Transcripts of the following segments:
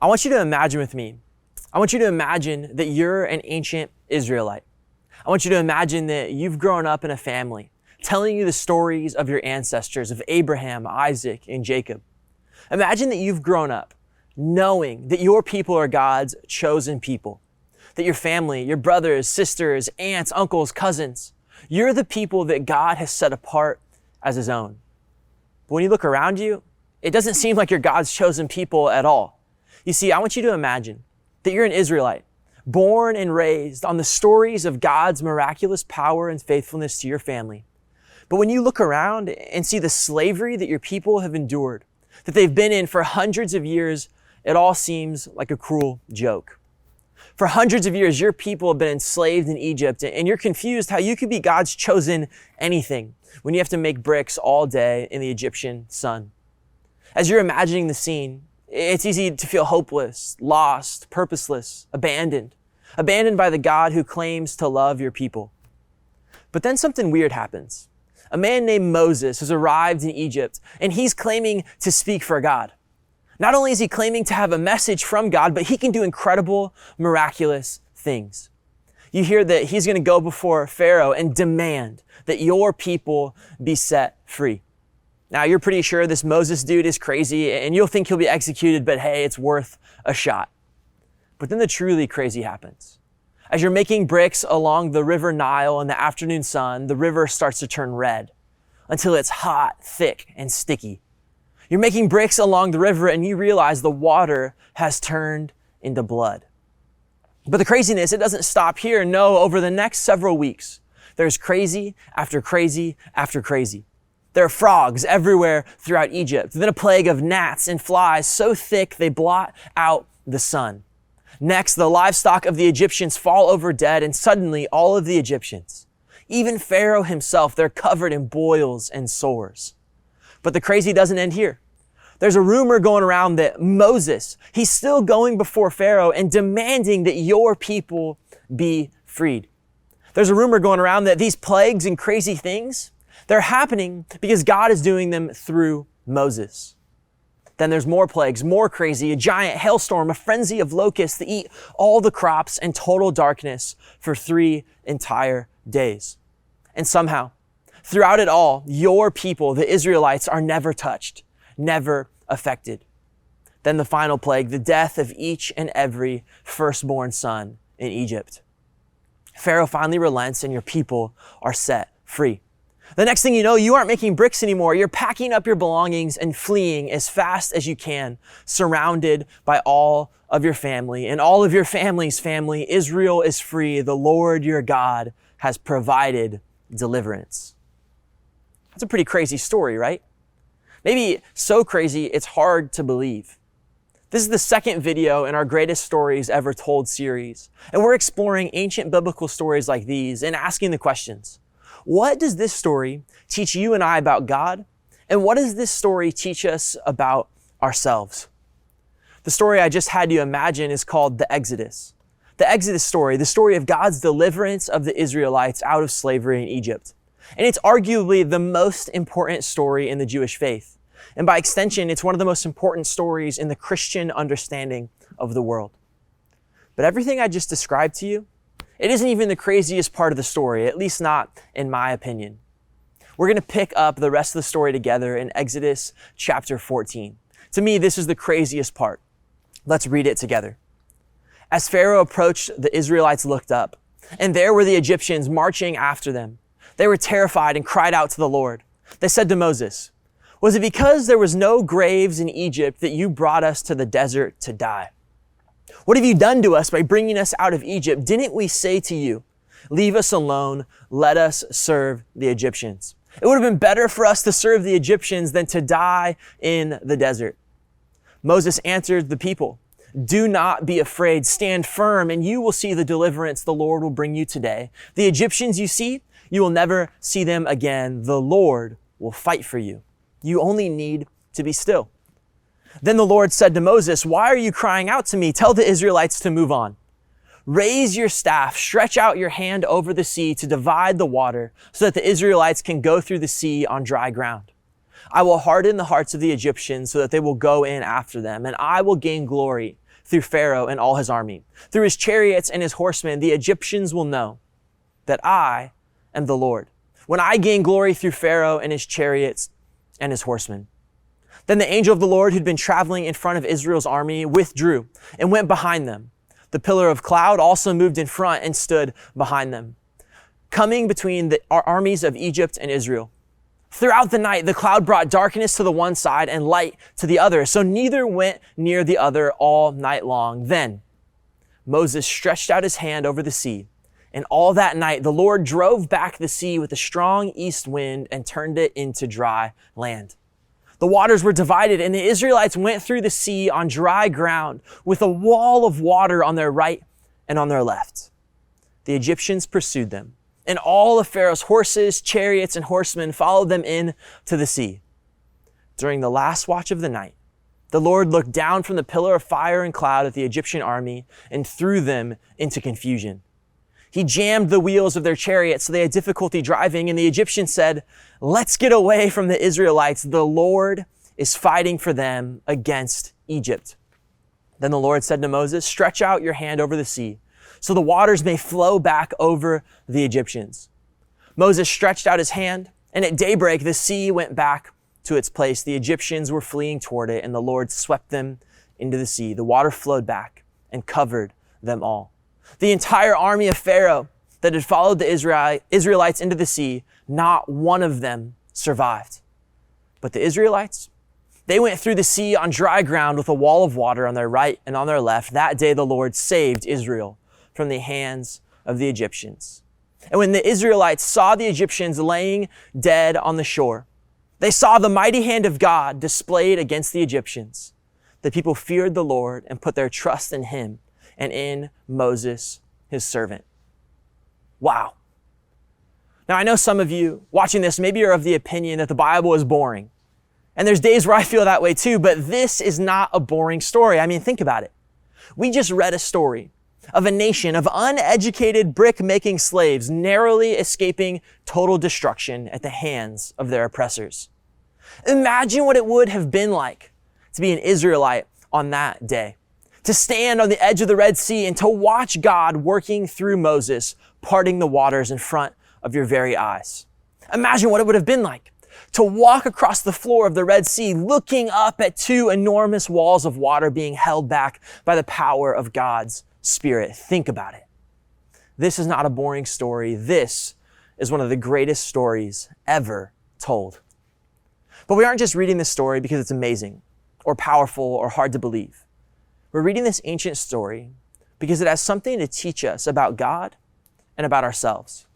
I want you to imagine with me. I want you to imagine that you're an ancient Israelite. I want you to imagine that you've grown up in a family telling you the stories of your ancestors, of Abraham, Isaac, and Jacob. Imagine that you've grown up knowing that your people are God's chosen people, that your family, your brothers, sisters, aunts, uncles, cousins, you're the people that God has set apart as his own. But when you look around you, it doesn't seem like you're God's chosen people at all. You see, I want you to imagine that you're an Israelite, born and raised on the stories of God's miraculous power and faithfulness to your family. But when you look around and see the slavery that your people have endured, that they've been in for hundreds of years, it all seems like a cruel joke. For hundreds of years, your people have been enslaved in Egypt, and you're confused how you could be God's chosen anything when you have to make bricks all day in the Egyptian sun. As you're imagining the scene, it's easy to feel hopeless, lost, purposeless, abandoned by the God who claims to love your people. But then something weird happens. A man named Moses has arrived in Egypt, and he's claiming to speak for God. Not only is he claiming to have a message from God, but he can do incredible, miraculous things. You hear that he's going to go before Pharaoh and demand that your people be set free. Now, you're pretty sure this Moses dude is crazy, and you'll think he'll be executed, but hey, it's worth a shot. But then the truly crazy happens. As you're making bricks along the river Nile in the afternoon sun, the river starts to turn red until it's hot, thick, and sticky. You're making bricks along the river and you realize the water has turned into blood. But the craziness, it doesn't stop here. No, over the next several weeks, there's crazy after crazy after crazy. There are frogs everywhere throughout Egypt. Then a plague of gnats and flies so thick they blot out the sun. Next, the livestock of the Egyptians fall over dead, and suddenly all of the Egyptians, even Pharaoh himself, they're covered in boils and sores. But the crazy doesn't end here. There's a rumor going around that Moses, he's still going before Pharaoh and demanding that your people be freed. There's a rumor going around that these plagues and crazy things, they're happening because God is doing them through Moses. Then there's more plagues, more crazy, a giant hailstorm, a frenzy of locusts that eat all the crops, and total darkness for 3 entire days. And somehow, throughout it all, your people, the Israelites, are never touched, never affected. Then the final plague, the death of each and every firstborn son in Egypt. Pharaoh finally relents and your people are set free. The next thing you know, you aren't making bricks anymore. You're packing up your belongings and fleeing as fast as you can, surrounded by all of your family and all of your family's family. Israel is free. The Lord your God has provided deliverance. That's a pretty crazy story, right? Maybe so crazy it's hard to believe. This is the second video in our Greatest Stories Ever Told series, and we're exploring ancient biblical stories like these and asking the questions. What does this story teach you and I about God? And what does this story teach us about ourselves? The story I just had you imagine is called the Exodus. The Exodus story, the story of God's deliverance of the Israelites out of slavery in Egypt. And it's arguably the most important story in the Jewish faith. And by extension, it's one of the most important stories in the Christian understanding of the world. But everything I just described to you, it isn't even the craziest part of the story, at least not in my opinion. We're going to pick up the rest of the story together in Exodus chapter 14. To me, this is the craziest part. Let's read it together. As Pharaoh approached, the Israelites looked up, and there were the Egyptians marching after them. They were terrified and cried out to the Lord. They said to Moses, "Was it because there was no graves in Egypt that you brought us to the desert to die? What have you done to us by bringing us out of Egypt? Didn't we say to you, 'Leave us alone, let us serve the Egyptians'? It would have been better for us to serve the Egyptians than to die in the desert." Moses answered the people, "Do not be afraid, stand firm, and you will see the deliverance the Lord will bring you today. The Egyptians you see, you will never see them again. The Lord will fight for you. You only need to be still." Then the Lord said to Moses, "Why are you crying out to me? Tell the Israelites to move on. Raise your staff, stretch out your hand over the sea to divide the water so that the Israelites can go through the sea on dry ground. I will harden the hearts of the Egyptians so that they will go in after them, and I will gain glory through Pharaoh and all his army, through his chariots and his horsemen, the Egyptians will know that I am the Lord, when I gain glory through Pharaoh and his chariots and his horsemen." Then the angel of the Lord who'd been traveling in front of Israel's army withdrew and went behind them. The pillar of cloud also moved in front and stood behind them, coming between the armies of Egypt and Israel. Throughout the night, the cloud brought darkness to the one side and light to the other, so neither went near the other all night long. Then Moses stretched out his hand over the sea, and all that night the Lord drove back the sea with a strong east wind and turned it into dry land. The waters were divided, and the Israelites went through the sea on dry ground with a wall of water on their right and on their left. The Egyptians pursued them, and all of Pharaoh's horses, chariots, and horsemen followed them in to the sea. During the last watch of the night, the Lord looked down from the pillar of fire and cloud at the Egyptian army and threw them into confusion. He jammed the wheels of their chariots so they had difficulty driving, and the Egyptians said, "Let's get away from the Israelites. The Lord is fighting for them against Egypt." Then the Lord said to Moses, "Stretch out your hand over the sea, so the waters may flow back over the Egyptians." Moses stretched out his hand, and at daybreak the sea went back to its place. The Egyptians were fleeing toward it, and the Lord swept them into the sea. The water flowed back and covered them all. The entire army of Pharaoh that had followed the Israelites into the sea, not one of them survived. But the Israelites, they went through the sea on dry ground with a wall of water on their right and on their left. That day the Lord saved Israel from the hands of the Egyptians. And when the Israelites saw the Egyptians laying dead on the shore, they saw the mighty hand of God displayed against the Egyptians. The people feared the Lord and put their trust in him and in Moses, his servant. Wow. Now, I know some of you watching this, maybe you're of the opinion that the Bible is boring. And there's days where I feel that way too, but this is not a boring story. I mean, think about it. We just read a story of a nation of uneducated brick-making slaves narrowly escaping total destruction at the hands of their oppressors. Imagine what it would have been like to be an Israelite on that day, to stand on the edge of the Red Sea and to watch God working through Moses, parting the waters in front of your very eyes. Imagine what it would have been like to walk across the floor of the Red Sea, looking up at two enormous walls of water being held back by the power of God's Spirit. Think about it. This is not a boring story. This is one of the greatest stories ever told. But we aren't just reading this story because it's amazing or powerful or hard to believe. We're reading this ancient story because it has something to teach us about God and about ourselves.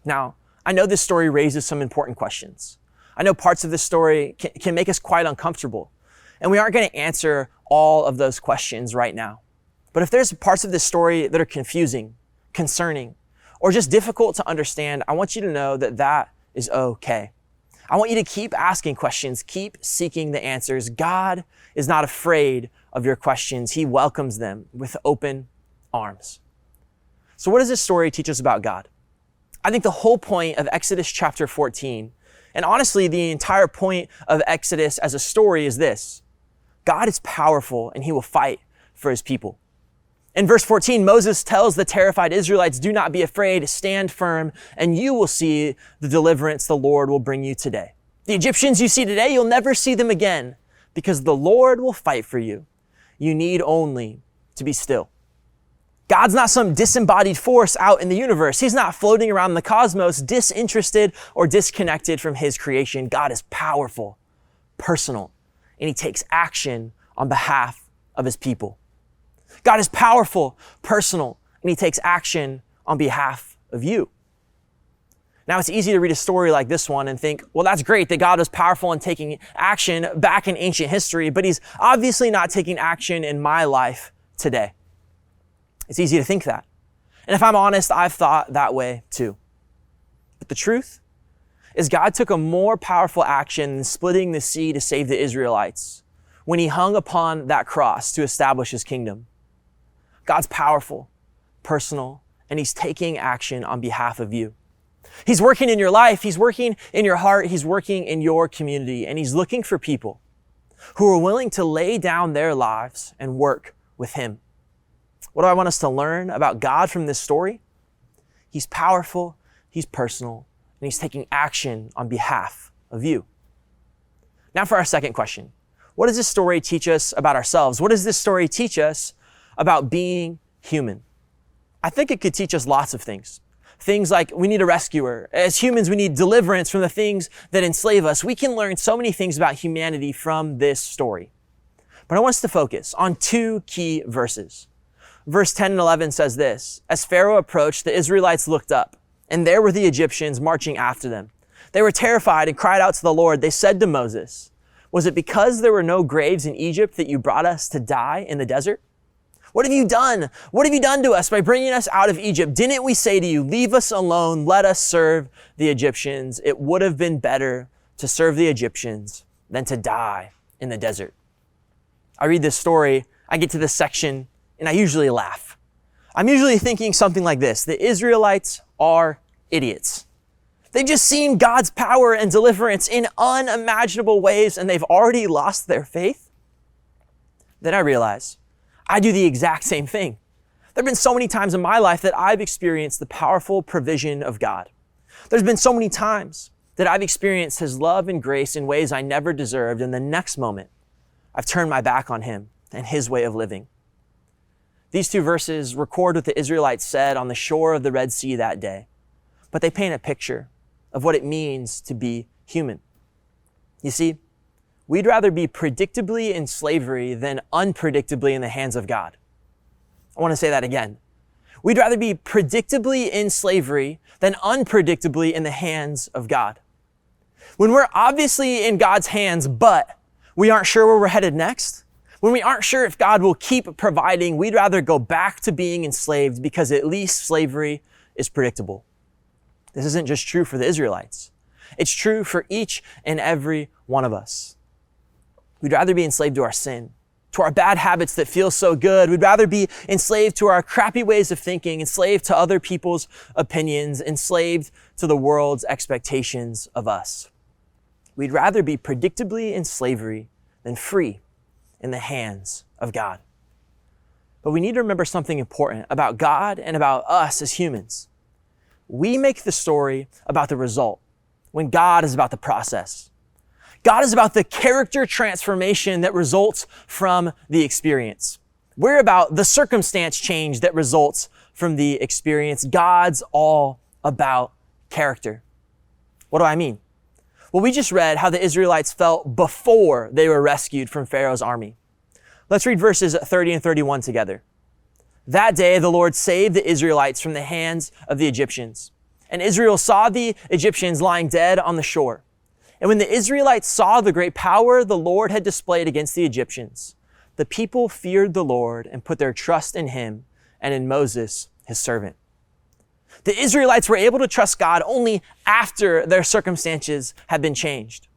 Now, I know this story raises some important questions. I know parts of this story can make us quite uncomfortable, and we aren't going to answer all of those questions right now. But if there's parts of this story that are confusing, concerning, or just difficult to understand, I want you to know that that is okay. I want you to keep asking questions, keep seeking the answers. God is not afraid of your questions. He welcomes them with open arms. So what does this story teach us about God? I think the whole point of Exodus chapter 14, and honestly, the entire point of Exodus as a story is this: God is powerful and he will fight for his people. In verse 14, Moses tells the terrified Israelites, "Do not be afraid, stand firm, and you will see the deliverance the Lord will bring you today. The Egyptians you see today, you'll never see them again, because the Lord will fight for you. You need only to be still." God's not some disembodied force out in the universe. He's not floating around the cosmos, disinterested or disconnected from his creation. God is powerful, personal, and he takes action on behalf of his people. God is powerful, personal, and he takes action on behalf of you. Now, it's easy to read a story like this one and think, well, that's great that God is powerful and taking action back in ancient history, but he's obviously not taking action in my life today. It's easy to think that. And if I'm honest, I've thought that way too. But the truth is God took a more powerful action than splitting the sea to save the Israelites when he hung upon that cross to establish his kingdom. God's powerful, personal, and he's taking action on behalf of you. He's working in your life. He's working in your heart. He's working in your community, and he's looking for people who are willing to lay down their lives and work with him. What do I want us to learn about God from this story? He's powerful, he's personal, and he's taking action on behalf of you. Now for our second question. What does this story teach us about ourselves? What does this story teach us about being human? I think it could teach us lots of things. Things like we need a rescuer. As humans, we need deliverance from the things that enslave us. We can learn so many things about humanity from this story. But I want us to focus on two key verses. Verse 10 and 11 says this: As Pharaoh approached, the Israelites looked up, and there were the Egyptians marching after them. They were terrified and cried out to the Lord. They said to Moses, "Was it because there were no graves in Egypt that you brought us to die in the desert? What have you done? What have you done to us by bringing us out of Egypt? Didn't we say to you, 'Leave us alone, let us serve the Egyptians'? It would have been better to serve the Egyptians than to die in the desert." I read this story, I get to this section, and I usually laugh. I'm usually thinking something like this: the Israelites are idiots. They've just seen God's power and deliverance in unimaginable ways, and they've already lost their faith. Then I realize I do the exact same thing. There have been so many times in my life that I've experienced the powerful provision of God. There's been so many times that I've experienced his love and grace in ways I never deserved, and the next moment, I've turned my back on him and his way of living. These two verses record what the Israelites said on the shore of the Red Sea that day, but they paint a picture of what it means to be human. You see, we'd rather be predictably in slavery than unpredictably in the hands of God. I want to say that again. We'd rather be predictably in slavery than unpredictably in the hands of God. When we're obviously in God's hands, but we aren't sure where we're headed next, when we aren't sure if God will keep providing, we'd rather go back to being enslaved because at least slavery is predictable. This isn't just true for the Israelites. It's true for each and every one of us. We'd rather be enslaved to our sin, to our bad habits that feel so good. We'd rather be enslaved to our crappy ways of thinking, enslaved to other people's opinions, enslaved to the world's expectations of us. We'd rather be predictably in slavery than free in the hands of God. But we need to remember something important about God and about us as humans. We make the story about the result when God is about the process. God is about the character transformation that results from the experience. We're about the circumstance change that results from the experience. God's all about character. What do I mean? Well, we just read how the Israelites felt before they were rescued from Pharaoh's army. Let's read verses 30 and 31 together. That day, the Lord saved the Israelites from the hands of the Egyptians. And Israel saw the Egyptians lying dead on the shore. And when the Israelites saw the great power the Lord had displayed against the Egyptians, the people feared the Lord and put their trust in him and in Moses, his servant. The Israelites were able to trust God only after their circumstances had been changed.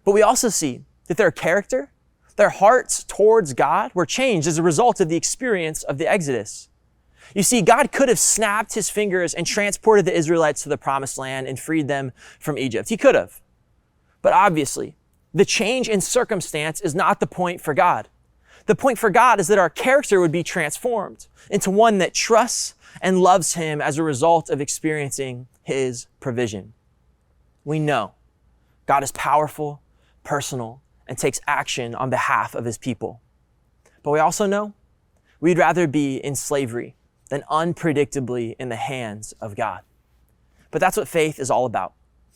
But we also see that their character, their hearts towards God were changed as a result of the experience of the Exodus. You see, God could have snapped his fingers and transported the Israelites to the promised land and freed them from Egypt. He could have. But obviously, the change in circumstance is not the point for God. The point for God is that our character would be transformed into one that trusts and loves him as a result of experiencing his provision. We know God is powerful, personal, and takes action on behalf of his people. But we also know we'd rather be in slavery than unpredictably in the hands of God. But that's what faith is all about.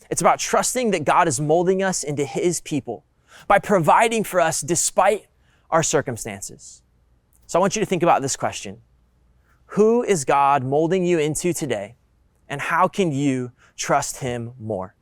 It's about trusting that God is molding us into his people by providing for us despite our circumstances. So I want you to think about this question. Who is God molding you into today, and how can you trust him more?